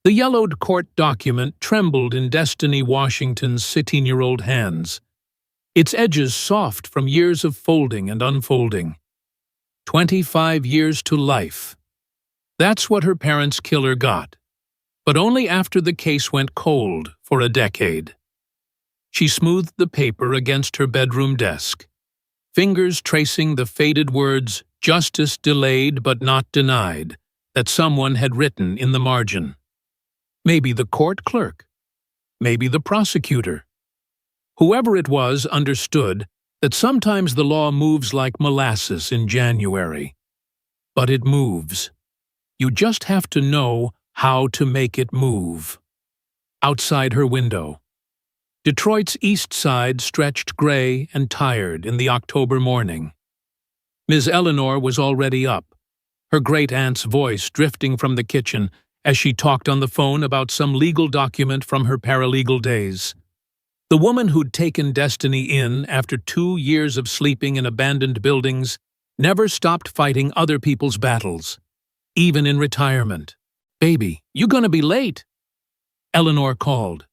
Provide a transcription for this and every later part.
The yellowed court document trembled in Destiny Washington's 16-year-old hands, its edges soft from years of folding and unfolding. 25 years to life. That's what her parents' killer got, but only after the case went cold for a decade. She smoothed the paper against her bedroom desk, fingers tracing the faded words, "Justice delayed but not denied," that someone had written in the margin. Maybe the court clerk. Maybe the prosecutor. Whoever it was understood that sometimes the law moves like molasses in January. But it moves. You just have to know how to make it move. Outside her window, Detroit's east side stretched gray and tired in the October morning. Ms. Eleanor was already up, her great-aunt's voice drifting from the kitchen as she talked on the phone about some legal document from her paralegal days. The woman who'd taken Destiny in after 2 years of sleeping in abandoned buildings never stopped fighting other people's battles, even in retirement. "Baby, you gonna be late," Eleanor called.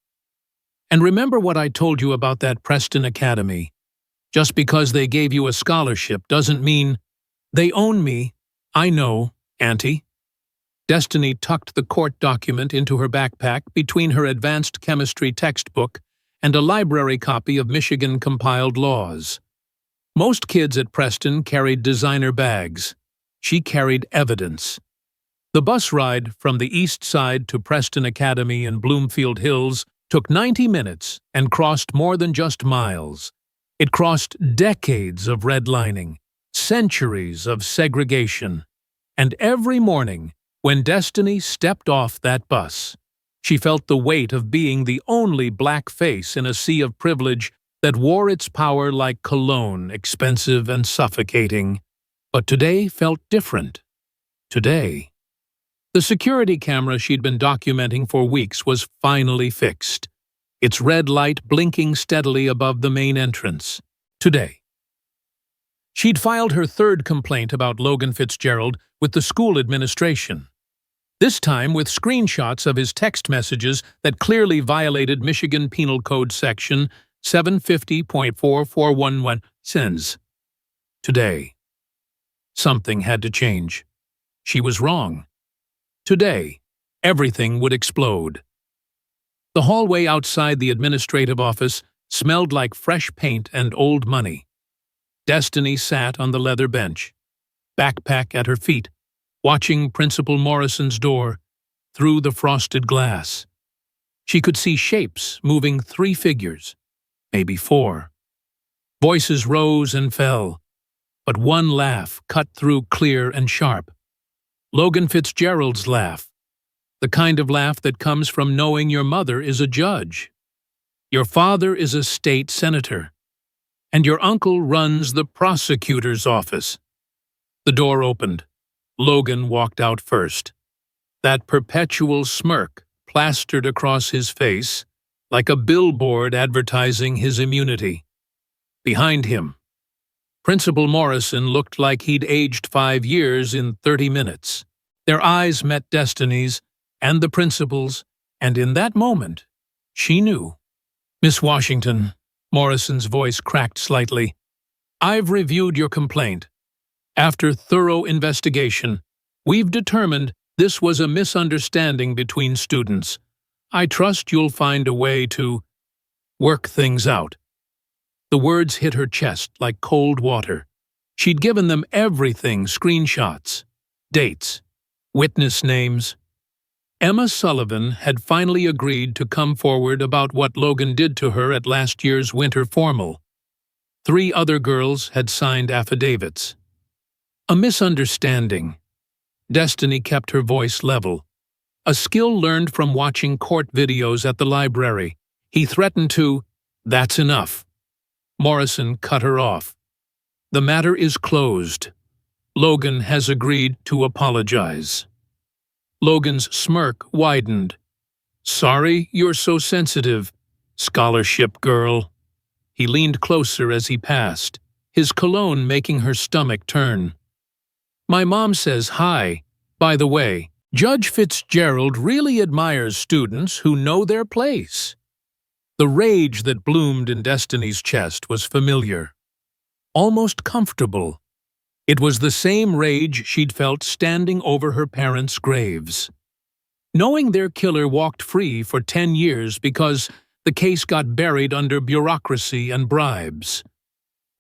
"And remember what I told you about that Preston Academy. Just because they gave you a scholarship doesn't mean—" "They own me. I know, Auntie." Destiny tucked the court document into her backpack between her advanced chemistry textbook and a library copy of Michigan-compiled laws. Most kids at Preston carried designer bags. She carried evidence. The bus ride from the east side to Preston Academy in Bloomfield Hills took 90 minutes and crossed more than just miles. It crossed decades of redlining, centuries of segregation. And every morning, when Destiny stepped off that bus, she felt the weight of being the only black face in a sea of privilege that wore its power like cologne, expensive and suffocating. But today felt different. Today. The security camera she'd been documenting for weeks was finally fixed, its red light blinking steadily above the main entrance. Today. She'd filed her third complaint about Logan Fitzgerald with the school administration, this time with screenshots of his text messages that clearly violated Michigan Penal Code Section 750.4411 sins. Today. Something had to change. She was wrong. Today, everything would explode. The hallway outside the administrative office smelled like fresh paint and old money. Destiny sat on the leather bench, backpack at her feet, watching Principal Morrison's door through the frosted glass. She could see shapes moving 3 figures, maybe 4. Voices rose and fell, but one laugh cut through clear and sharp. Logan Fitzgerald's laugh, the kind of laugh that comes from knowing your mother is a judge, your father is a state senator, and your uncle runs the prosecutor's office. The door opened. Logan walked out first, that perpetual smirk plastered across his face like a billboard advertising his immunity. Behind him, Principal Morrison looked like he'd aged 5 years in 30 minutes. Their eyes met Destiny's and the principal's, and in that moment, she knew. "Miss Washington," Morrison's voice cracked slightly, "I've reviewed your complaint. After thorough investigation, we've determined this was a misunderstanding between students. I trust you'll find a way to work things out." The words hit her chest like cold water. She'd given them everything, screenshots, dates, witness names. Emma Sullivan had finally agreed to come forward about what Logan did to her at last year's winter formal. 3 other girls had signed affidavits. A misunderstanding. Destiny kept her voice level. A skill learned from watching court videos at the library. He threatened to, "That's enough." Morrison cut her off. "The matter is closed. Logan has agreed to apologize." Logan's smirk widened. "Sorry you're so sensitive, scholarship girl." He leaned closer as he passed, his cologne making her stomach turn. "My mom says hi, by the way, Judge Fitzgerald really admires students who know their place. The rage that bloomed in Destiny's chest was familiar, almost comfortable. It was the same rage she'd felt standing over her parents' graves. Knowing their killer walked free for 10 years because the case got buried under bureaucracy and bribes.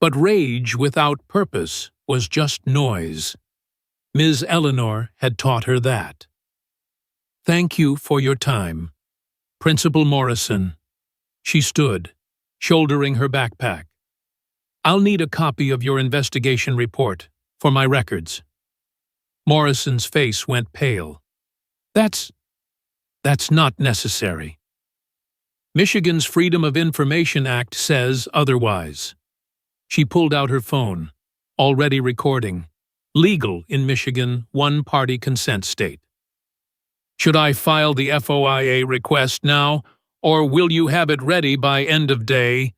But rage without purpose was just noise. Ms. Eleanor had taught her that. "Thank you for your time, Principal Morrison." She stood, shouldering her backpack. "I'll need a copy of your investigation report for my records." Morrison's face went pale. That's not necessary. Michigan's Freedom of Information Act says otherwise." She pulled out her phone, already recording. Legal in Michigan, one-party consent state. "Should I file the FOIA request now, or will you have it ready by end of day?"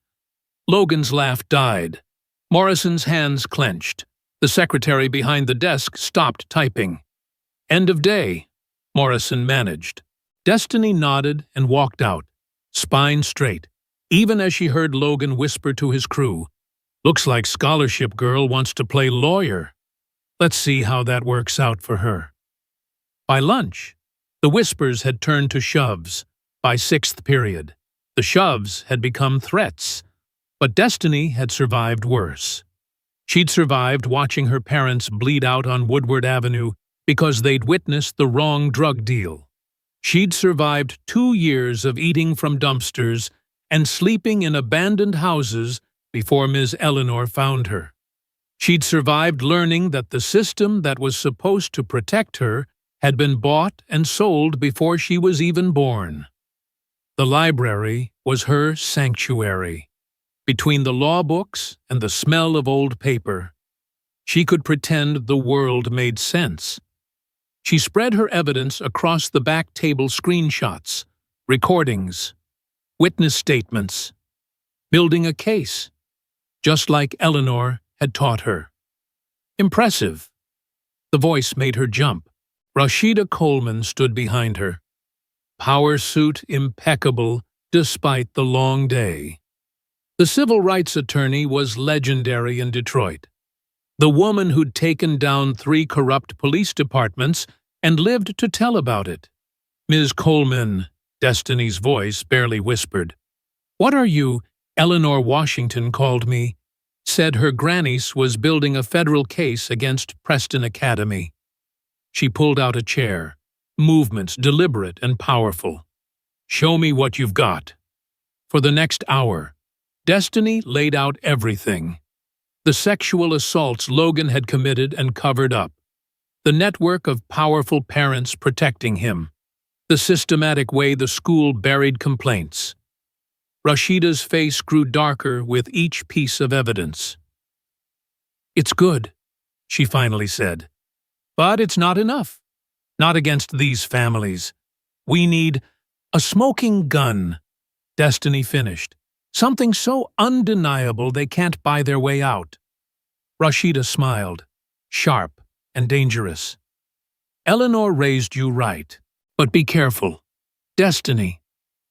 Logan's laugh died. Morrison's hands clenched. The secretary behind the desk stopped typing. "End of day," Morrison managed. Destiny nodded and walked out, spine straight, even as she heard Logan whisper to his crew, "Looks like Scholarship Girl wants to play lawyer. Let's see how that works out for her." By lunch, the whispers had turned to shoves. By sixth period, the shoves had become threats. But Destiny had survived worse. She'd survived watching her parents bleed out on Woodward Avenue because they'd witnessed the wrong drug deal. She'd survived 2 years of eating from dumpsters and sleeping in abandoned houses before Ms. Eleanor found her. She'd survived learning that the system that was supposed to protect her had been bought and sold before she was even born. The library was her sanctuary. Between the law books and the smell of old paper, she could pretend the world made sense. She spread her evidence across the back table: screenshots, recordings, witness statements, building a case, just like Eleanor had taught her. Impressive. The voice made her jump. Rashida Coleman stood behind her. Power suit impeccable despite the long day. The civil rights attorney was legendary in Detroit. The woman who'd taken down 3 corrupt police departments and lived to tell about it. "Ms. Coleman," Destiny's voice barely whispered. "What are you?" Eleanor Washington called me. Said her grannies was building a federal case against Preston Academy. She pulled out a chair, movements deliberate and powerful. "Show me what you've got." For the next hour, Destiny laid out everything. The sexual assaults Logan had committed and covered up. The network of powerful parents protecting him. The systematic way the school buried complaints. Rashida's face grew darker with each piece of evidence. "It's good," she finally said. "But it's not enough. Not against these families. We need a smoking gun," Destiny finished. "Something so undeniable they can't buy their way out." Rashida smiled, sharp and dangerous. "Eleanor raised you right, but be careful. Destiny,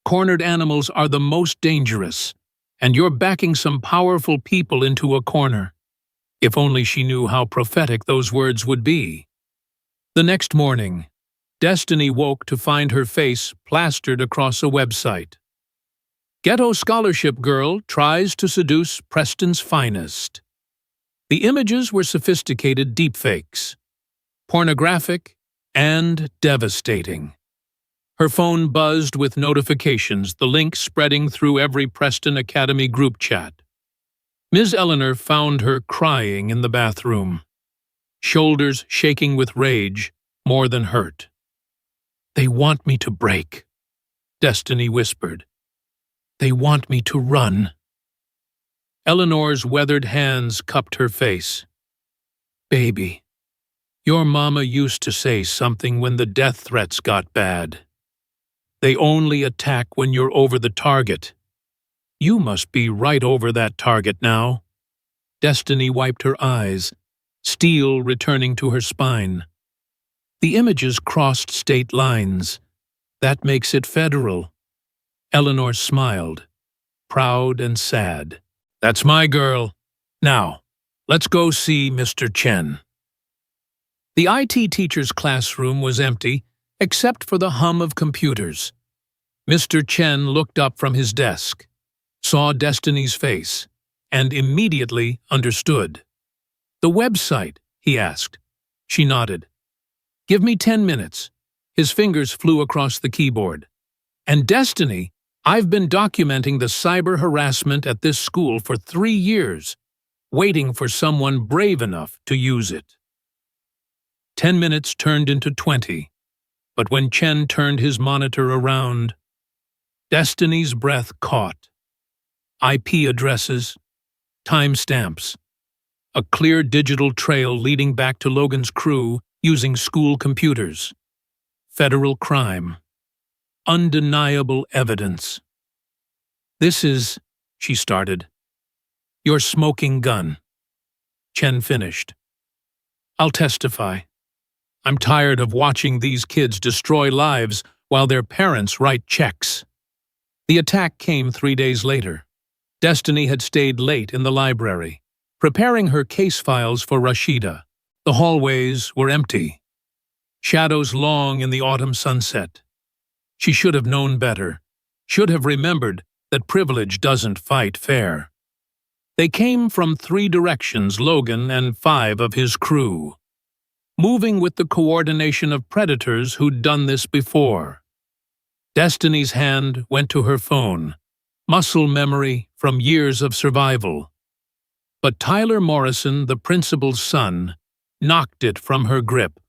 cornered animals are the most dangerous, and you're backing some powerful people into a corner." If only she knew how prophetic those words would be. The next morning, Destiny woke to find her face plastered across a website. "Ghetto Scholarship Girl tries to seduce Preston's finest." The images were sophisticated deepfakes, pornographic and devastating. Her phone buzzed with notifications, the link spreading through every Preston Academy group chat. Ms. Eleanor found her crying in the bathroom, shoulders shaking with rage more than hurt. "They want me to break," Destiny whispered. "They want me to run." Eleanor's weathered hands cupped her face. "Baby, your mama used to say something when the death threats got bad. They only attack when you're over the target. You must be right over that target now." Destiny wiped her eyes, steel returning to her spine. The images crossed state lines. That makes it federal. Eleanor smiled, proud and sad. That's my girl. Now, let's go see Mr. Chen. The IT teacher's classroom was empty, except for the hum of computers. Mr. Chen looked up from his desk, saw Destiny's face, and immediately understood. The website, he asked. She nodded. Give me 10 minutes. His fingers flew across the keyboard. And Destiny, I've been documenting the cyber harassment at this school for 3 years, waiting for someone brave enough to use it. 10 minutes turned into 20, but when Chen turned his monitor around, Destiny's breath caught. IP addresses, timestamps, a clear digital trail leading back to Logan's crew using school computers. Federal crime. Undeniable evidence. This is, she started. Your smoking gun. Chen finished. I'll testify. I'm tired of watching these kids destroy lives while their parents write checks. The attack came 3 days later. Destiny had stayed late in the library, preparing her case files for Rashida. The hallways were empty. Shadows long in the autumn sunset. She should have known better, should have remembered that privilege doesn't fight fair. They came from 3 directions, Logan and 5 of his crew, moving with the coordination of predators who'd done this before. Destiny's hand went to her phone, muscle memory from years of survival. But Tyler Morrison, the principal's son, knocked it from her grip.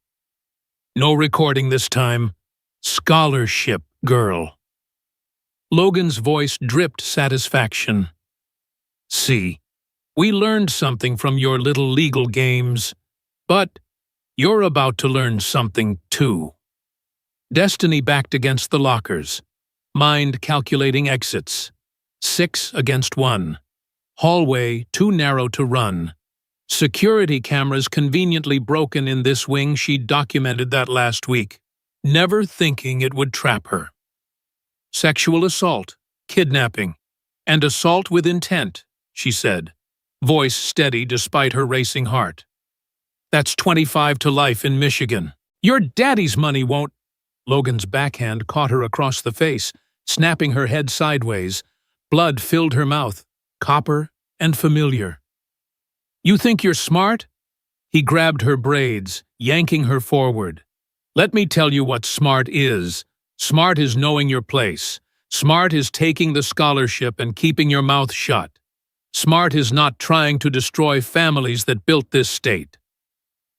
No recording this time. Scholarship, girl. Logan's voice dripped satisfaction. See, we learned something from your little legal games, but you're about to learn something too. Destiny backed against the lockers, mind calculating exits. 6 against 1. Hallway too narrow to run. Security cameras conveniently broken in this wing. She documented that last week, never thinking it would trap her. Sexual assault, kidnapping, and assault with intent, she said, voice steady despite her racing heart. That's 25 to life in Michigan. Your daddy's money won't. Logan's backhand caught her across the face, snapping her head sideways. Blood filled her mouth, copper and familiar. You think you're smart? He grabbed her braids, yanking her forward. Let me tell you what smart is. Smart is knowing your place. Smart is taking the scholarship and keeping your mouth shut. Smart is not trying to destroy families that built this state.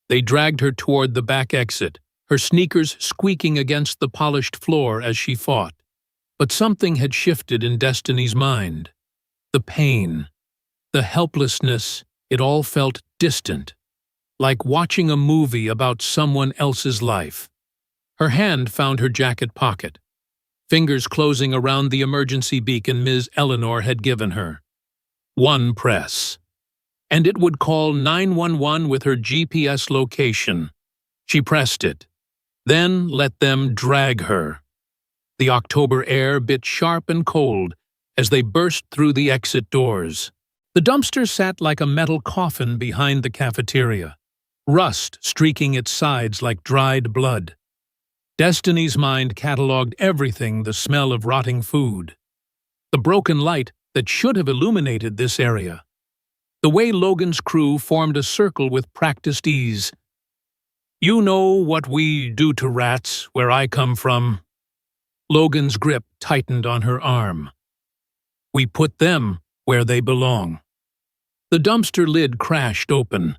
They dragged her toward the back exit, her sneakers squeaking against the polished floor as she fought. But something had shifted in Destiny's mind. The pain, the helplessness, it all felt distant, like watching a movie about someone else's life. Her hand found her jacket pocket, fingers closing around the emergency beacon Ms. Eleanor had given her. One press, and it would call 911 with her GPS location. She pressed it, then let them drag her. The October air bit sharp and cold as they burst through the exit doors. The dumpster sat like a metal coffin behind the cafeteria, rust streaking its sides like dried blood. Destiny's mind catalogued everything, the smell of rotting food, the broken light that should have illuminated this area, the way Logan's crew formed a circle with practiced ease. You know what we do to rats where I come from. Logan's grip tightened on her arm. We put them where they belong. The dumpster lid crashed open.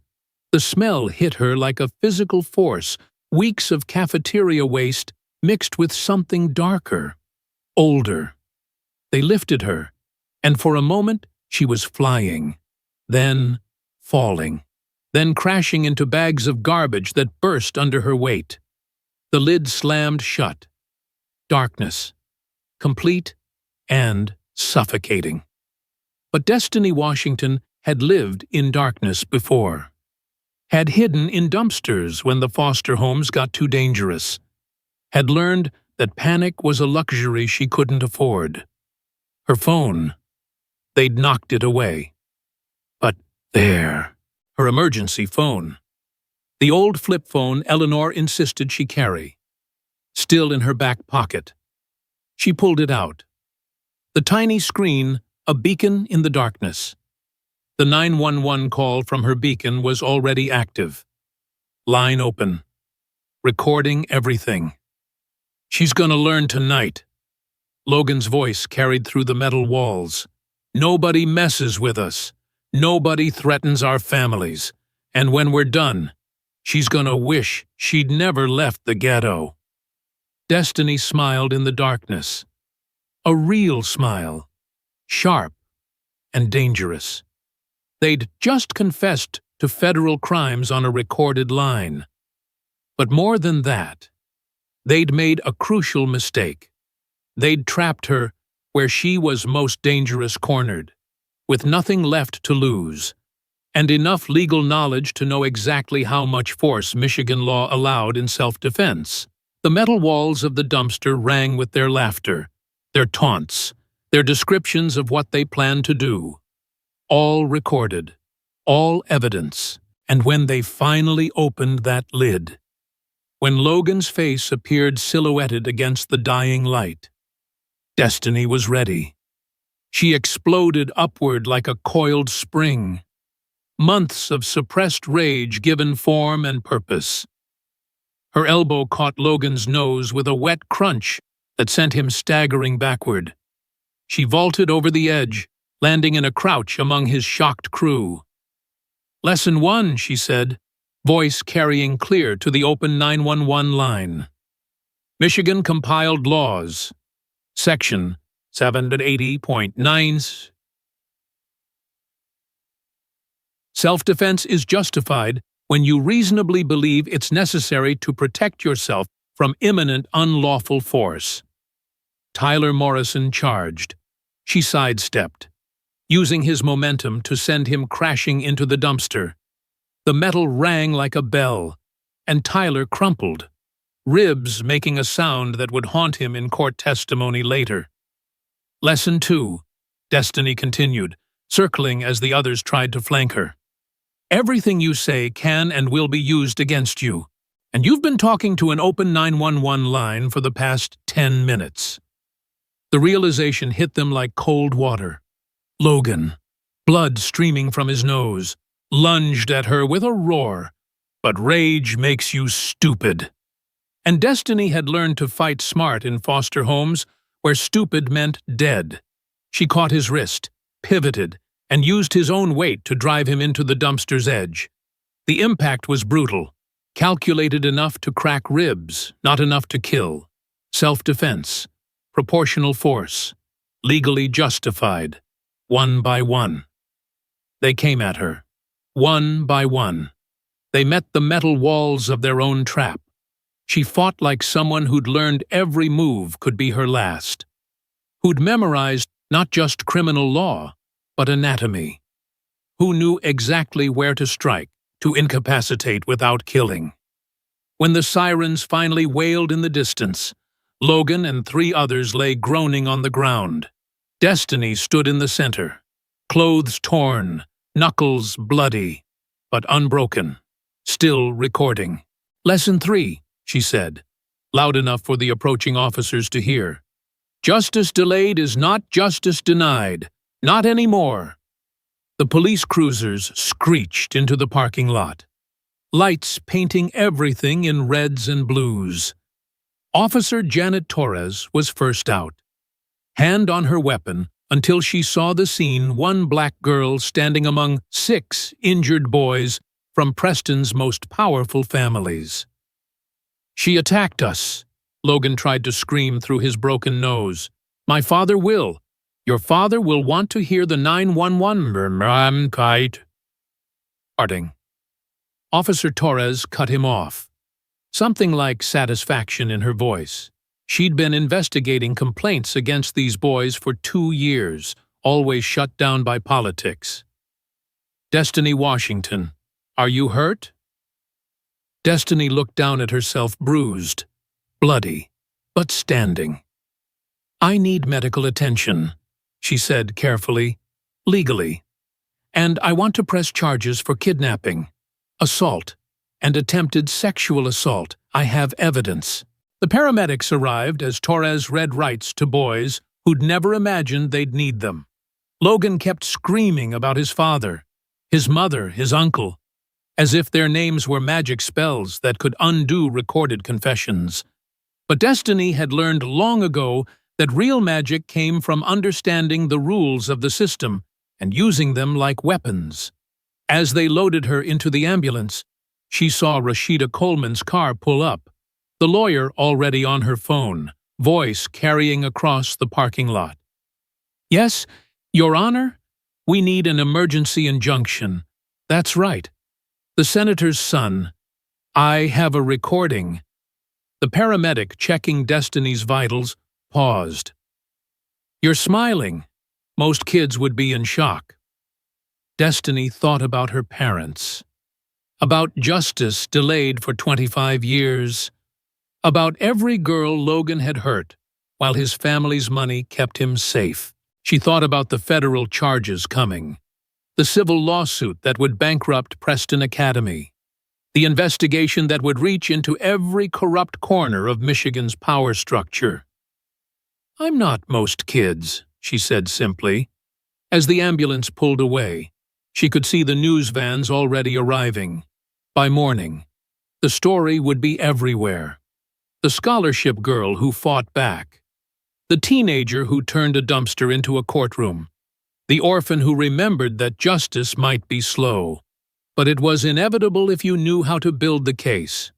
The smell hit her like a physical force, weeks of cafeteria waste mixed with something darker, older. They lifted her, and for a moment she was flying, then falling, then crashing into bags of garbage that burst under her weight. The lid slammed shut. Darkness, complete and suffocating. But Destiny Washington had lived in darkness before. had hidden in dumpsters when the foster homes got too dangerous, had learned that panic was a luxury she couldn't afford. Her phone, they'd knocked it away. But there, her emergency phone. The old flip phone Eleanor insisted she carry. Still in her back pocket. She pulled it out. The tiny screen, a beacon in the darkness. The 911 call from her beacon was already active. Line open. Recording everything. "She's gonna learn tonight." Logan's voice carried through the metal walls. "Nobody messes with us. Nobody threatens our families. And when we're done, she's gonna wish she'd never left the ghetto." Destiny smiled in the darkness. A real smile. Sharp and dangerous. They'd just confessed to federal crimes on a recorded line. But more than that, they'd made a crucial mistake. They'd trapped her where she was most dangerous cornered, with nothing left to lose, and enough legal knowledge to know exactly how much force Michigan law allowed in self-defense. The metal walls of the dumpster rang with their laughter, their taunts, their descriptions of what they planned to do. All recorded, all evidence, and when they finally opened that lid, when Logan's face appeared silhouetted against the dying light, Destiny was ready. She exploded upward like a coiled spring. Months of suppressed rage given form and purpose. Her elbow caught Logan's nose with a wet crunch that sent him staggering backward. She vaulted over the edge, landing in a crouch among his shocked crew. "Lesson 1, she said, voice carrying clear to the open 911 line. "Michigan compiled laws. Section 780.9. Self-defense is justified when you reasonably believe it's necessary to protect yourself from imminent unlawful force." Tyler Morrison charged. She sidestepped, using his momentum to send him crashing into the dumpster. The metal rang like a bell, and Tyler crumpled, ribs making a sound that would haunt him in court testimony later. "Lesson 2, Destiny continued, circling as the others tried to flank her. "Everything you say can and will be used against you, and you've been talking to an open 911 line for the past 10 minutes. The realization hit them like cold water. Logan, blood streaming from his nose, lunged at her with a roar. But rage makes you stupid. And Destiny had learned to fight smart in foster homes where stupid meant dead. She caught his wrist, pivoted, and used his own weight to drive him into the dumpster's edge. The impact was brutal, calculated enough to crack ribs, not enough to kill. Self-defense, proportional force, legally justified. One by one. They came at her. One by one. They met the metal walls of their own trap. She fought like someone who'd learned every move could be her last. Who'd memorized not just criminal law, but anatomy. Who knew exactly where to strike, to incapacitate without killing. When the sirens finally wailed in the distance, Logan and 3 others lay groaning on the ground. Destiny stood in the center, clothes torn, knuckles bloody, but unbroken, still recording. "Lesson 3, she said, loud enough for the approaching officers to hear. "Justice delayed is not justice denied. Not anymore." The police cruisers screeched into the parking lot, lights painting everything in reds and blues. Officer Janet Torres was first out, hand on her weapon until she saw the scene, one black girl standing among 6 injured boys from Preston's most powerful families. "She attacked us," Logan tried to scream through his broken nose. "My father will. Your father will want to hear the 911 kite." Parting. Officer Torres cut him off. Something like satisfaction in her voice. She'd been investigating complaints against these boys for 2 years, always shut down by politics. "Destiny Washington, are you hurt?" Destiny looked down at herself, bruised, bloody, but standing. "I need medical attention," she said carefully, "legally. And I want to press charges for kidnapping, assault, and attempted sexual assault. I have evidence." The paramedics arrived as Torres read rights to boys who'd never imagined they'd need them. Logan kept screaming about his father, his mother, his uncle, as if their names were magic spells that could undo recorded confessions. But Destiny had learned long ago that real magic came from understanding the rules of the system and using them like weapons. As they loaded her into the ambulance, she saw Rashida Coleman's car pull up, the lawyer already on her phone, voice carrying across the parking lot. "Yes, Your Honor, we need an emergency injunction. That's right. The senator's son. I have a recording." The paramedic, checking Destiny's vitals, paused. "You're smiling. Most kids would be in shock." Destiny thought about her parents, about justice delayed for 25 years, about every girl Logan had hurt while his family's money kept him safe. She thought about the federal charges coming, the civil lawsuit that would bankrupt Preston Academy, the investigation that would reach into every corrupt corner of Michigan's power structure. "I'm not most kids," she said simply. As the ambulance pulled away, she could see the news vans already arriving. By morning, the story would be everywhere. The scholarship girl who fought back, the teenager who turned a dumpster into a courtroom, the orphan who remembered that justice might be slow, but it was inevitable if you knew how to build the case.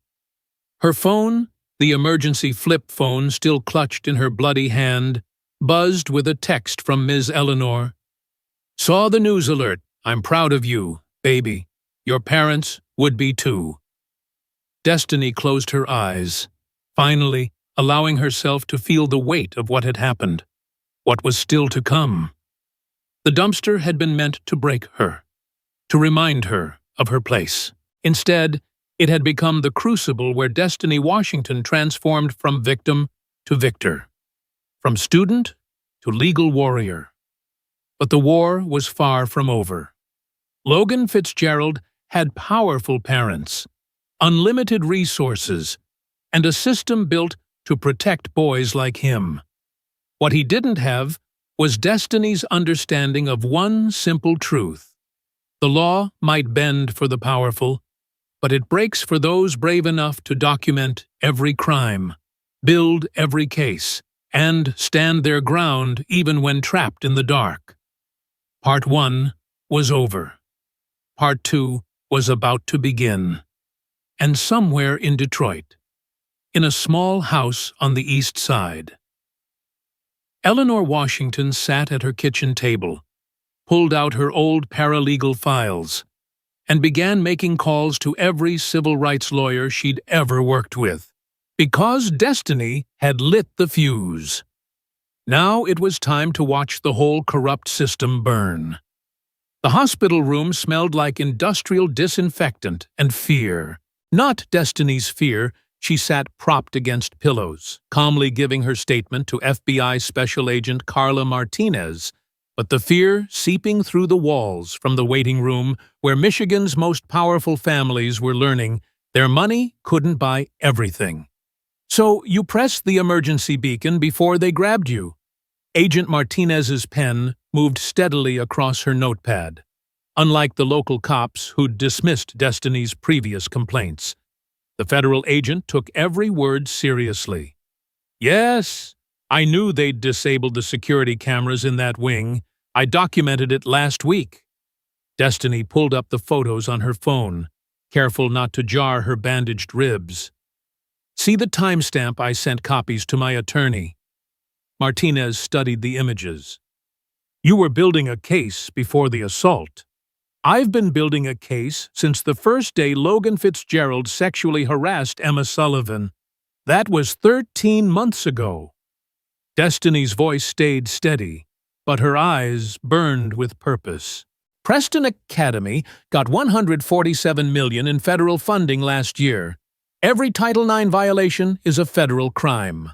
Her phone, the emergency flip phone still clutched in her bloody hand, buzzed with a text from Ms. Eleanor. "Saw the news alert. I'm proud of you, baby. Your parents would be too." Destiny closed her eyes, finally allowing herself to feel the weight of what had happened, what was still to come. The dumpster had been meant to break her, to remind her of her place. Instead, it had become the crucible where Destiny Washington transformed from victim to victor, from student to legal warrior. But the war was far from over. Logan Fitzgerald had powerful parents, unlimited resources, and a system built to protect boys like him. What he didn't have was Destiny's understanding of one simple truth. The law might bend for the powerful, but it breaks for those brave enough to document every crime, build every case, and stand their ground even when trapped in the dark. Part 1 was over. Part 2 was about to begin. And somewhere in Detroit, in a small house on the east side, Eleanor Washington sat at her kitchen table, pulled out her old paralegal files, and began making calls to every civil rights lawyer she'd ever worked with. Because Destiny had lit the fuse. Now it was time to watch the whole corrupt system burn. The hospital room smelled like industrial disinfectant and fear. Not Destiny's fear. She sat propped against pillows, calmly giving her statement to FBI Special Agent Carla Martinez, but the fear seeping through the walls from the waiting room where Michigan's most powerful families were learning their money couldn't buy everything. "So you pressed the emergency beacon before they grabbed you." Agent Martinez's pen moved steadily across her notepad, unlike the local cops who'd dismissed Destiny's previous complaints. The federal agent took every word seriously. "Yes, I knew they'd disabled the security cameras in that wing. I documented it last week." Destiny pulled up the photos on her phone, careful not to jar her bandaged ribs. "See the timestamp I sent copies to my attorney." Martinez studied the images. "You were building a case before the assault. I've been building a case since the first day Logan Fitzgerald sexually harassed Emma Sullivan. That was 13 months ago." Destiny's voice stayed steady, but her eyes burned with purpose. Preston Academy got $147 million in federal funding last year. Every Title IX violation is a federal crime.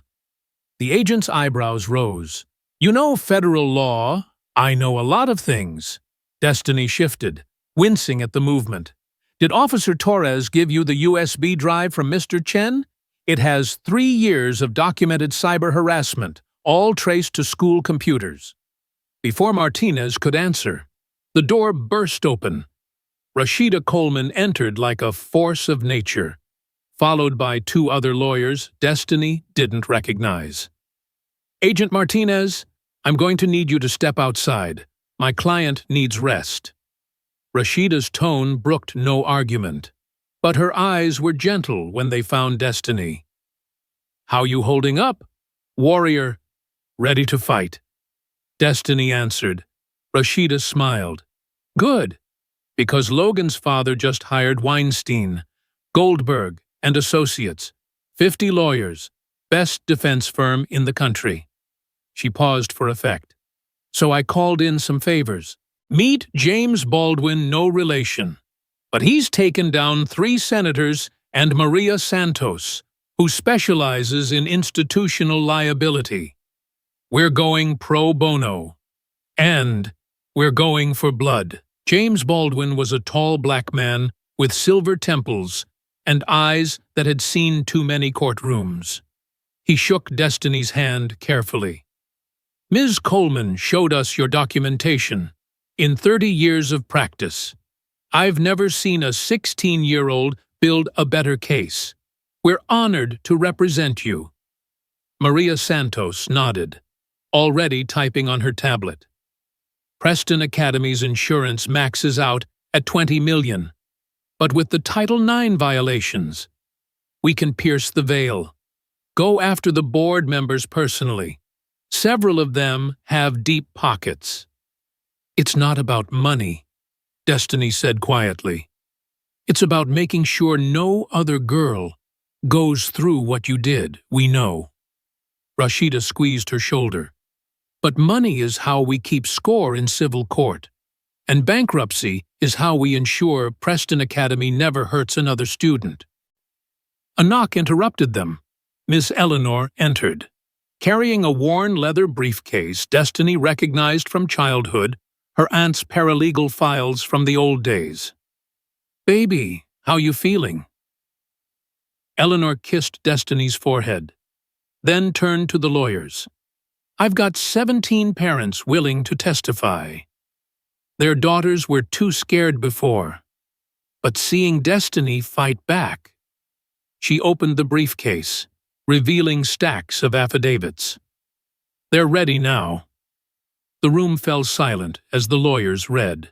The agent's eyebrows rose. You know federal law. I know a lot of things. Destiny shifted, wincing at the movement. Did Officer Torres give you the USB drive from Mr. Chen? It has 3 years of documented cyber harassment, all traced to school computers. Before Martinez could answer, the door burst open. Rashida Coleman entered like a force of nature, followed by 2 other lawyers Destiny didn't recognize. Agent Martinez, I'm going to need you to step outside. My client needs rest. Rashida's tone brooked no argument, but her eyes were gentle when they found Destiny. How you holding up? Warrior, ready to fight. Destiny answered. Rashida smiled. Good, because Logan's father just hired Weinstein, Goldberg, and Associates, 50 lawyers, best defense firm in the country. She paused for effect. So I called in some favors. Meet James Baldwin, no relation. But he's taken down 3 senators and Maria Santos, who specializes in institutional liability. We're going pro bono. And we're going for blood. James Baldwin was a tall black man with silver temples and eyes that had seen too many courtrooms. He shook Destiny's hand carefully. Ms. Coleman showed us your documentation. In 30 years of practice, I've never seen a 16-year-old build a better case. We're honored to represent you. Maria Santos nodded, already typing on her tablet. Preston Academy's insurance maxes out at $20 million, but with the Title IX violations, we can pierce the veil. Go after the board members personally. Several of them have deep pockets. It's not about money, Destiny said quietly. It's about making sure no other girl goes through what you did, we know. Rashida squeezed her shoulder. But money is how we keep score in civil court, and bankruptcy is how we ensure Preston Academy never hurts another student. A knock interrupted them. Miss Eleanor entered. Carrying a worn leather briefcase Destiny recognized from childhood, her aunt's paralegal files from the old days. Baby, how you feeling? Eleanor kissed Destiny's forehead, then turned to the lawyers. I've got 17 parents willing to testify. Their daughters were too scared before, but seeing Destiny fight back. She opened the briefcase, revealing stacks of affidavits. They're ready now. The room fell silent as the lawyers read.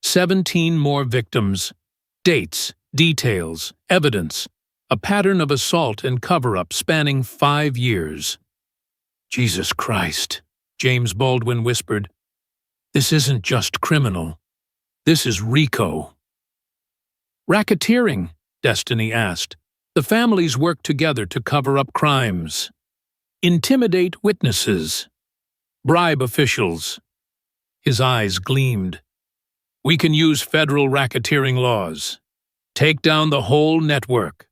17 more victims, dates, details, evidence, a pattern of assault and cover-up spanning 5 years. Jesus Christ, James Baldwin whispered. This isn't just criminal. This is RICO. Racketeering, Destiny asked. The families work together to cover up crimes. Intimidate witnesses. Bribe officials. His eyes gleamed. We can use federal racketeering laws. Take down the whole network.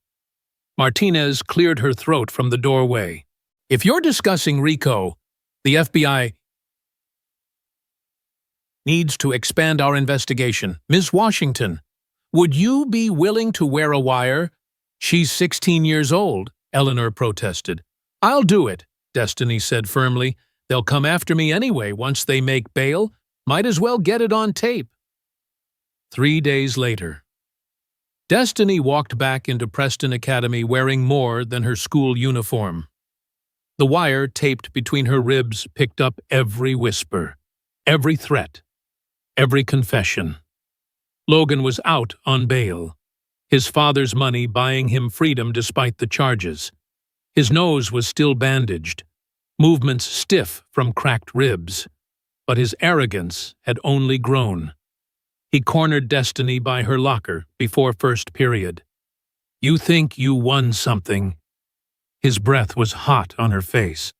Martinez cleared her throat from the doorway. If you're discussing RICO, the FBI needs to expand our investigation. Ms. Washington, would you be willing to wear a wire? She's 16 years old, Eleanor protested. I'll do it, Destiny said firmly. They'll come after me anyway once they make bail. Might as well get it on tape. 3 days later. Destiny walked back into Preston Academy wearing more than her school uniform. The wire taped between her ribs picked up every whisper, every threat, every confession. Logan was out on bail, his father's money buying him freedom despite the charges. His nose was still bandaged, movements stiff from cracked ribs, but his arrogance had only grown. He cornered Destiny by her locker before first period. You think you won something? His breath was hot on her face.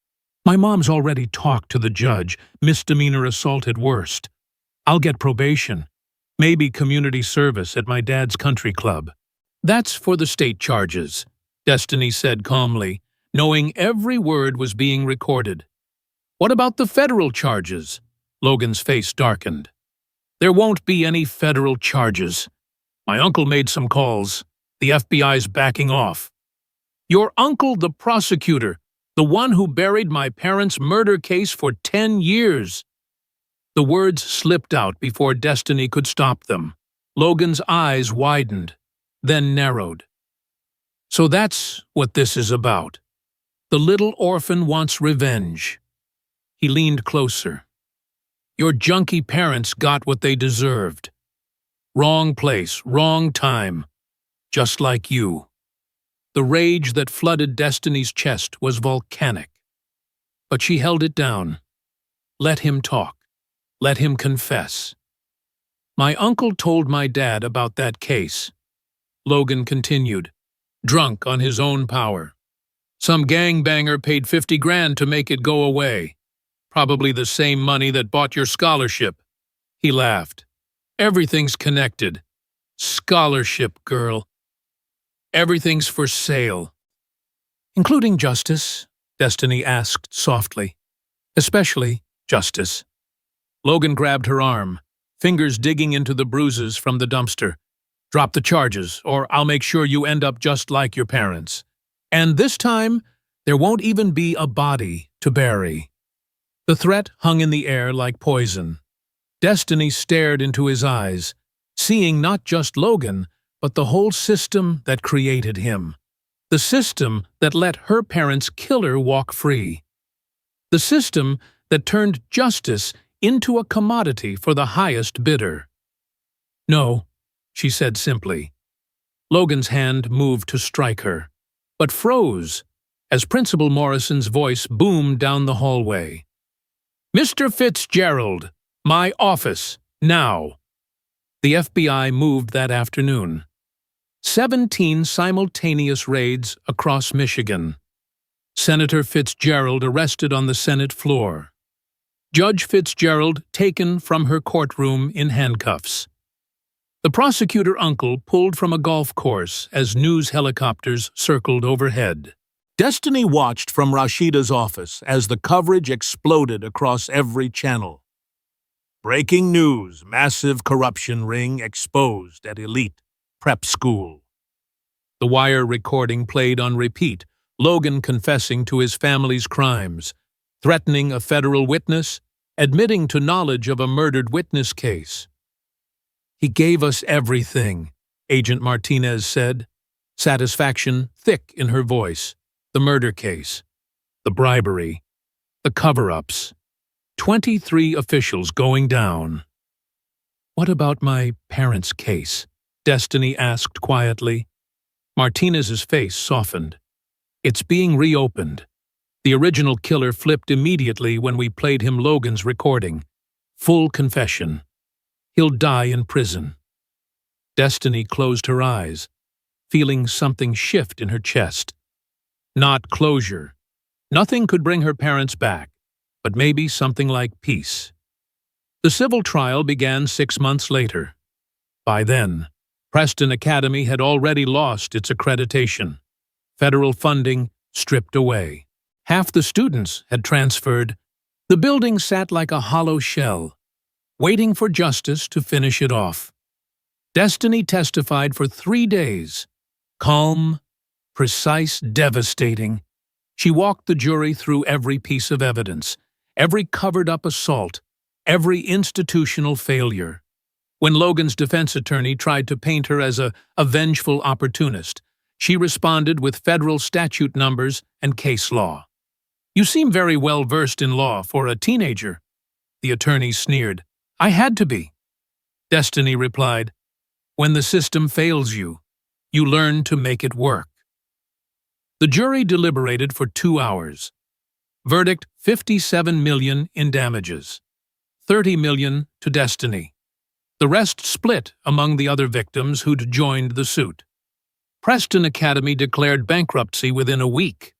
My mom's already talked to the judge, misdemeanor assault at worst. I'll get probation. Maybe community service at my dad's country club. That's for the state charges, Destiny said calmly, knowing every word was being recorded. What about the federal charges? Logan's face darkened. There won't be any federal charges. My uncle made some calls. The FBI's backing off. Your uncle, the prosecutor, the one who buried my parents' murder case for 10 years. The words slipped out before Destiny could stop them. Logan's eyes widened, then narrowed. So that's what this is about. The little orphan wants revenge. He leaned closer. Your junkie parents got what they deserved. Wrong place, wrong time. Just like you. The rage that flooded Destiny's chest was volcanic. But she held it down. Let him talk. Let him confess. My uncle told my dad about that case. Logan continued, drunk on his own power. Some gangbanger paid 50 grand to make it go away. Probably the same money that bought your scholarship. He laughed. Everything's connected. Scholarship, girl. Everything's for sale. Including justice, Destiny asked softly. Especially justice. Logan grabbed her arm, fingers digging into the bruises from the dumpster. Drop the charges, or I'll make sure you end up just like your parents. And this time, there won't even be a body to bury. The threat hung in the air like poison. Destiny stared into his eyes, seeing not just Logan, but the whole system that created him. The system that let her parents' killer walk free. The system that turned justice into a commodity for the highest bidder. No, she said simply. Logan's hand moved to strike her, but froze as Principal Morrison's voice boomed down the hallway. Mr. Fitzgerald, my office, now. The FBI moved that afternoon. 17 simultaneous raids across Michigan. Senator Fitzgerald arrested on the Senate floor. Judge Fitzgerald taken from her courtroom in handcuffs. The prosecutor uncle pulled from a golf course as news helicopters circled overhead. Destiny watched from Rashida's office as the coverage exploded across every channel. Breaking news, massive corruption ring exposed at elite prep school. The wire recording played on repeat, Logan confessing to his family's crimes, threatening a federal witness, admitting to knowledge of a murdered witness case. He gave us everything, Agent Martinez said, satisfaction thick in her voice. The murder case, the bribery, the cover-ups, 23 officials going down. What about my parents' case? Destiny asked quietly. Martinez's face softened. It's being reopened. The original killer flipped immediately when we played him Logan's recording. Full confession. He'll die in prison. Destiny closed her eyes, feeling something shift in her chest. Not closure. Nothing could bring her parents back, but maybe something like peace. The civil trial began 6 months later. By then, Preston Academy had already lost its accreditation. Federal funding stripped away. Half the students had transferred. The building sat like a hollow shell, waiting for justice to finish it off. Destiny testified for 3 days. Calm, precise, devastating. She walked the jury through every piece of evidence, every covered-up assault, every institutional failure. When Logan's defense attorney tried to paint her as a vengeful opportunist, she responded with federal statute numbers and case law. You seem very well versed in law for a teenager, the attorney sneered. I had to be. Destiny replied, when the system fails you, you learn to make it work. The jury deliberated for 2 hours. Verdict: $57 million in damages. $30 million to Destiny. The rest split among the other victims who'd joined the suit. Preston Academy declared bankruptcy within a week.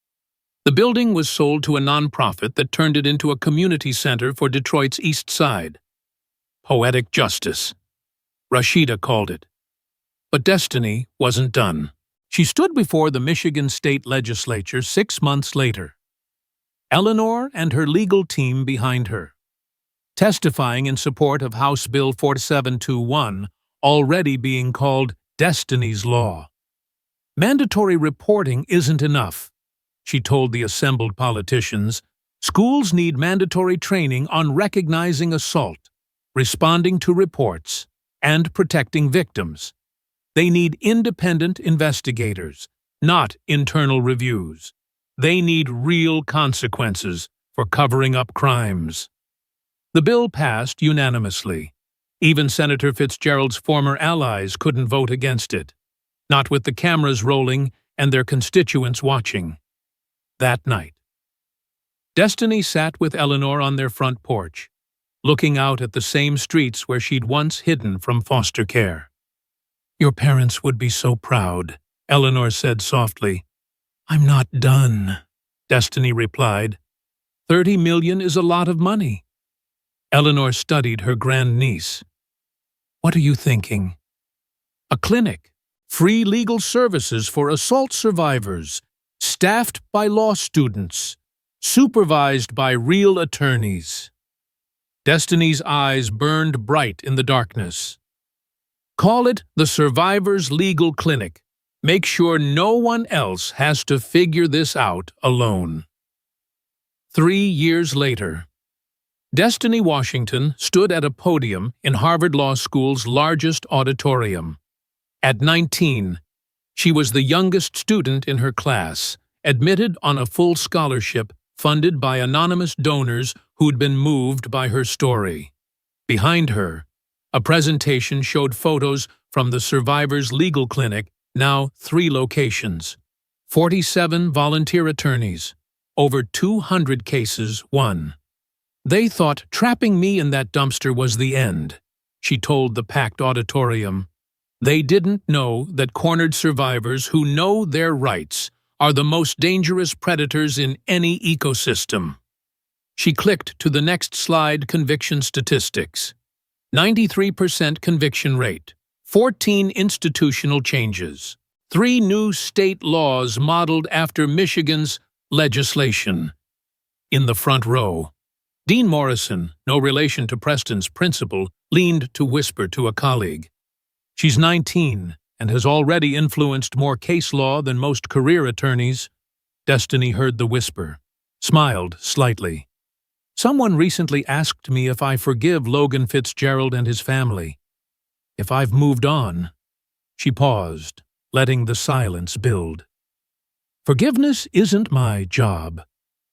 The building was sold to a nonprofit that turned it into a community center for Detroit's East Side. poetic justice. Rashida called it. But Destiny wasn't done. She stood before the Michigan State Legislature 6 months later. Eleanor and her legal team behind her, testifying in support of House Bill 4721, already being called Destiny's Law. Mandatory reporting isn't enough, she told the assembled politicians. Schools need mandatory training on recognizing assault, responding to reports, and protecting victims. They need independent investigators, not internal reviews. They need real consequences for covering up crimes. The bill passed unanimously. Even Senator Fitzgerald's former allies couldn't vote against it, not with the cameras rolling and their constituents watching. That night, Destiny sat with Eleanor on their front porch, looking out at the same streets where she'd once hidden from foster care. "Your parents would be so proud," Eleanor said softly. "I'm not done," Destiny replied. "$30 million is a lot of money." Eleanor studied her grandniece. "What are you thinking?" "A clinic, free legal services for assault survivors, staffed by law students, supervised by real attorneys." Destiny's eyes burned bright in the darkness. "Call it the Survivors Legal Clinic. Make sure no one else has to figure this out alone." 3 years later, Destiny Washington stood at a podium in Harvard Law School's largest auditorium. At 19, she was the youngest student in her class, admitted on a full scholarship funded by anonymous donors who'd been moved by her story. Behind her, a presentation showed photos from the Survivors Legal Clinic, now 3 locations, 47 volunteer attorneys, over 200 cases won. "They thought trapping me in that dumpster was the end," she told the packed auditorium. "They didn't know that cornered survivors who know their rights are the most dangerous predators in any ecosystem." She clicked to the next slide: conviction statistics. 93% conviction rate, 14 institutional changes, 3 new state laws modeled after Michigan's legislation. In the front row, Dean Morrison, no relation to Preston's principal, leaned to whisper to a colleague. "She's 19 and has already influenced more case law than most career attorneys." Destiny heard the whisper, smiled slightly. "Someone recently asked me if I forgive Logan Fitzgerald and his family. If I've moved on." She paused, letting the silence build. "Forgiveness isn't my job.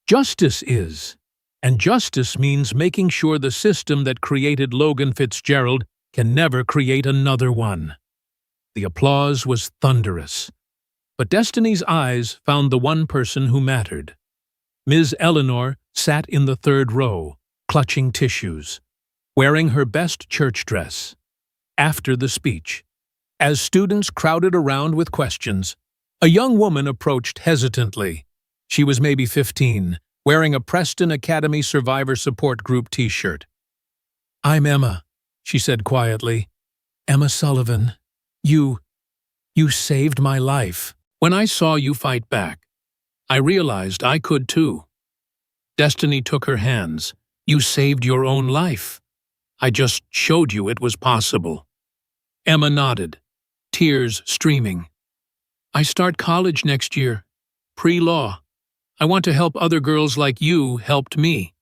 Justice is. And justice means making sure the system that created Logan Fitzgerald can never create another one." The applause was thunderous, but Destiny's eyes found the one person who mattered. Ms. Eleanor sat in the 3rd row, clutching tissues, wearing her best church dress. After the speech, as students crowded around with questions, a young woman approached hesitantly. She was maybe 15, wearing a Preston Academy Survivor Support Group t-shirt. "I'm Emma," she said quietly. "Emma Sullivan. You saved my life. When I saw you fight back, I realized I could too." Destiny took her hands. "You saved your own life. I just showed you it was possible." Emma nodded, tears streaming. "I start college next year, pre-law. I want to help other girls like you helped me.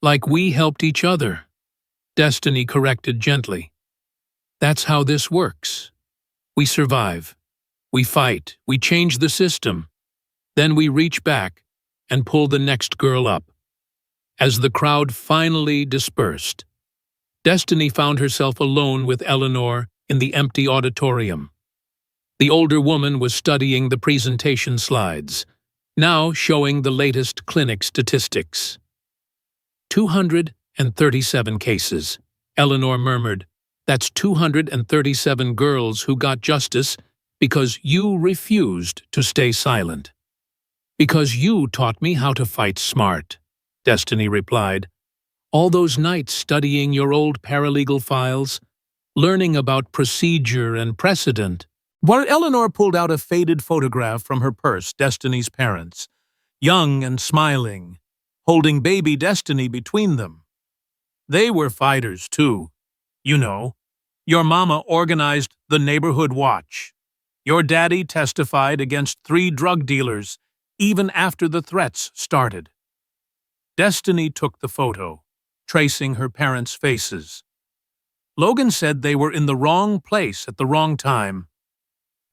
Like we helped each other," Destiny corrected gently. "That's how this works. We survive. We fight. We change the system. Then we reach back and pull the next girl up." As the crowd finally dispersed, Destiny found herself alone with Eleanor in the empty auditorium. The older woman was studying the presentation slides, now showing the latest clinic statistics. 237 cases, Eleanor murmured. "That's 237 girls who got justice because you refused to stay silent." "Because you taught me how to fight smart," Destiny replied. All those nights studying your old paralegal files, learning about procedure and precedent. While Eleanor pulled out a faded photograph from her purse, Destiny's parents, young and smiling, holding baby Destiny between them. They were fighters, too. You know, your mama organized the neighborhood watch. Your daddy testified against 3 drug dealers, even after the threats started. Destiny took the photo, tracing her parents' faces. Logan said they were in the wrong place at the wrong time.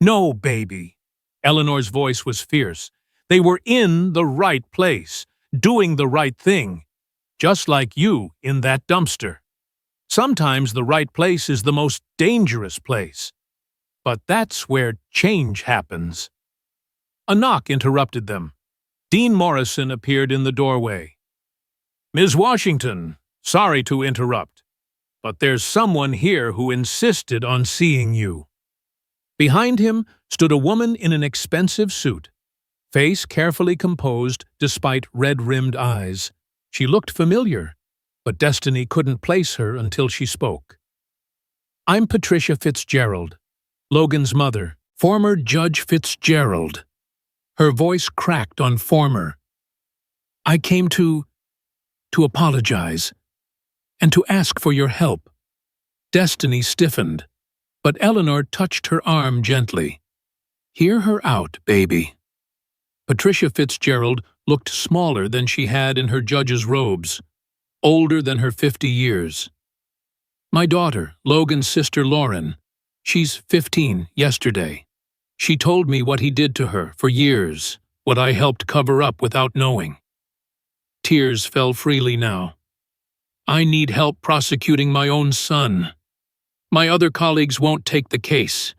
No, baby. Eleanor's voice was fierce. They were in the right place, doing the right thing, just like you in that dumpster. Sometimes the right place is the most dangerous place. But that's where change happens. A knock interrupted them. Dean Morrison appeared in the doorway. Ms. Washington, sorry to interrupt, but there's someone here who insisted on seeing you. Behind him stood a woman in an expensive suit, face carefully composed despite red-rimmed eyes. She looked familiar, but Destiny couldn't place her until she spoke. I'm Patricia Fitzgerald, Logan's mother, former Judge Fitzgerald. Her voice cracked on former. I came to apologize and to ask for your help. Destiny stiffened, but Eleanor touched her arm gently. Hear her out, baby. Patricia Fitzgerald looked smaller than she had in her judge's robes, older than her 50 years. My daughter, Logan's sister Lauren, she's 15 yesterday. She told me what he did to her for years, what I helped cover up without knowing. Tears fell freely now. I need help prosecuting my own son. My other colleagues won't take the case.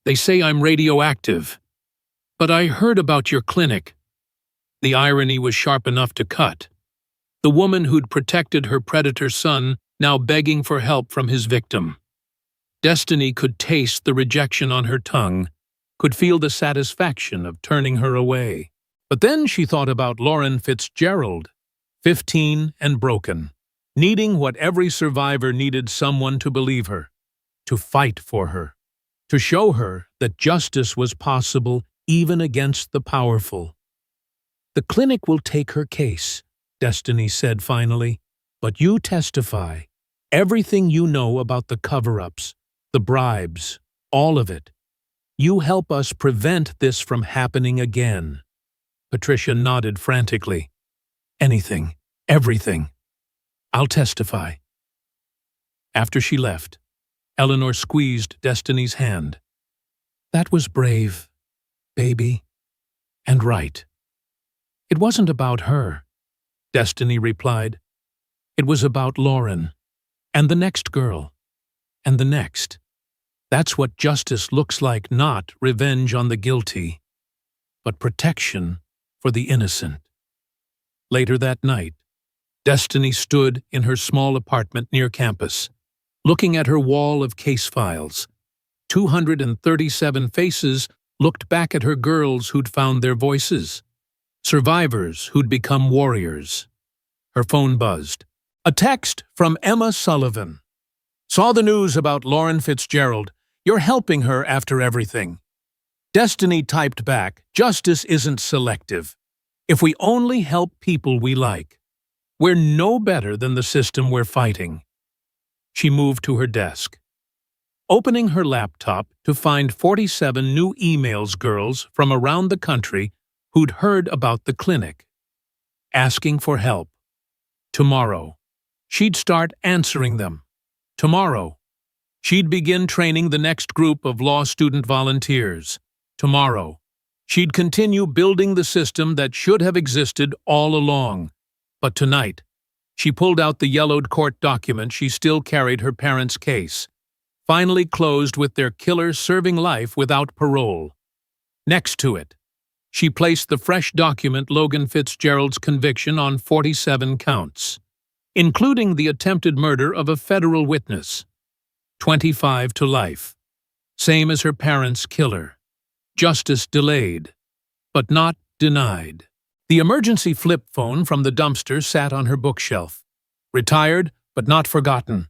They say I'm radioactive. But I heard about your clinic. The irony was sharp enough to cut. The woman who'd protected her predator son now begging for help from his victim. Destiny could taste the rejection on her tongue, could feel the satisfaction of turning her away. But then she thought about Lauren Fitzgerald, 15 and broken, needing what every survivor needed: someone to believe her, to fight for her, to show her that justice was possible even against the powerful. The clinic will take her case, Destiny said finally, but you testify. Everything you know about the cover-ups, the bribes, all of it. You help us prevent this from happening again. Patricia nodded frantically. Anything, everything. I'll testify. After she left, Eleanor squeezed Destiny's hand. That was brave, baby, and right. It wasn't about her, Destiny replied. It was about Lauren, and the next girl, and the next. That's what justice looks like, not revenge on the guilty, but protection for the innocent. Later that night, Destiny stood in her small apartment near campus, looking at her wall of case files. 237 faces looked back at her, girls who'd found their voices, survivors who'd become warriors. Her phone buzzed. A text from Emma Sullivan. Saw the news about Lauren Fitzgerald. You're helping her after everything. Destiny typed back, justice isn't selective. If we only help people we like, we're no better than the system we're fighting. She moved to her desk, opening her laptop to find 47 new emails, girls from around the country who'd heard about the clinic, asking for help. Tomorrow, she'd start answering them. Tomorrow, she'd begin training the next group of law student volunteers. Tomorrow, she'd continue building the system that should have existed all along. But tonight, she pulled out the yellowed court document she still carried, her parents' case, finally closed with their killer serving life without parole. Next to it, she placed the fresh document, Logan Fitzgerald's conviction on 47 counts, including the attempted murder of a federal witness. 25 to life, same as her parents' killer. Justice delayed, but not denied. The emergency flip phone from the dumpster sat on her bookshelf. retired but not forgotten.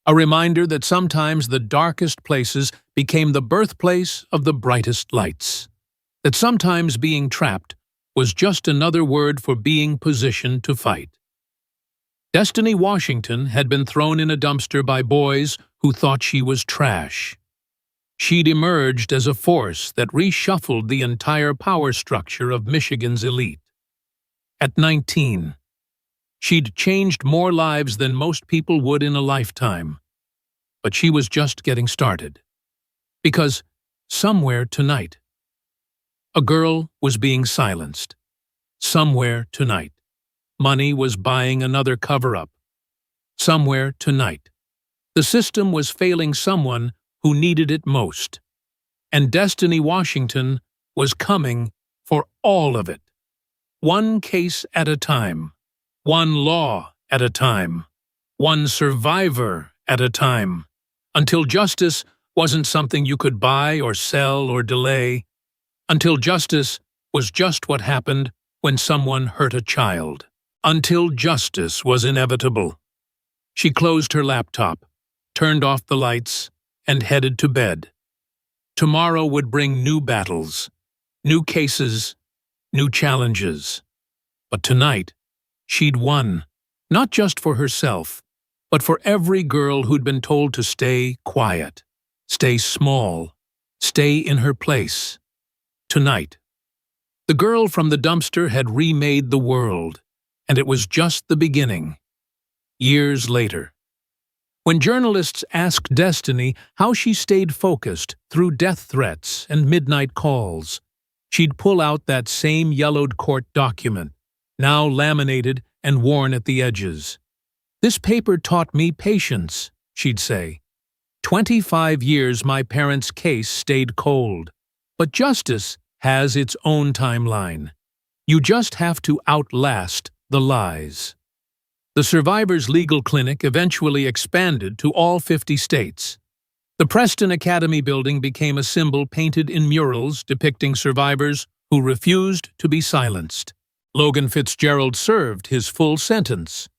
A reminder that sometimes the darkest places became the birthplace of the brightest lights. That sometimes being trapped was just another word for being positioned to fight. Destiny Washington had been thrown in a dumpster by boys who thought she was trash. She'd emerged as a force that reshuffled the entire power structure of Michigan's elite. At 19, she'd changed more lives than most people would in a lifetime. But she was just getting started. Because somewhere tonight, a girl was being silenced. Somewhere tonight, money was buying another cover-up. Somewhere tonight, the system was failing someone who needed it most. And Destiny Washington was coming for all of it. One case at a time. One law at a time. One survivor at a time. Until justice wasn't something you could buy or sell or delay. Until justice was just what happened when someone hurt a child. Until justice was inevitable. She closed her laptop, turned off the lights, and headed to bed. Tomorrow would bring new battles, new cases, new challenges. But tonight, she'd won, not just for herself, but for every girl who'd been told to stay quiet, stay small, stay in her place. Tonight, the girl from the dumpster had remade the world, and it was just the beginning. Years later, when journalists asked Destiny how she stayed focused through death threats and midnight calls, she'd pull out that same yellowed court document, now laminated and worn at the edges. "This paper taught me patience," she'd say. 25 years my parents' case stayed cold. But justice has its own timeline. You just have to outlast the lies. The survivors' legal clinic eventually expanded to all 50 states. The Preston Academy building became a symbol painted in murals depicting survivors who refused to be silenced. Logan Fitzgerald served his full sentence.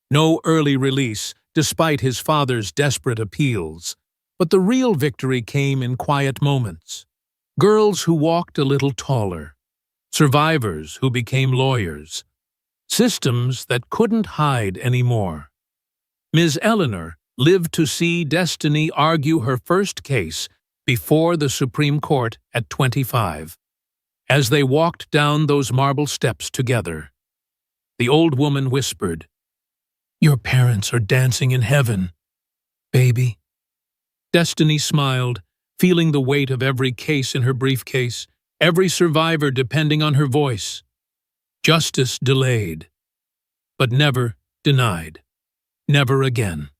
No early release, despite his father's desperate appeals. But the real victory came in quiet moments. Girls who walked a little taller. Survivors who became lawyers. Systems that couldn't hide anymore. Ms. Eleanor lived to see Destiny argue her first case before the Supreme Court at 25. As they walked down those marble steps together, the old woman whispered, "Your parents are dancing in heaven, baby." Destiny smiled, feeling the weight of every case in her briefcase, every survivor depending on her voice. Justice delayed, but never denied. Never again.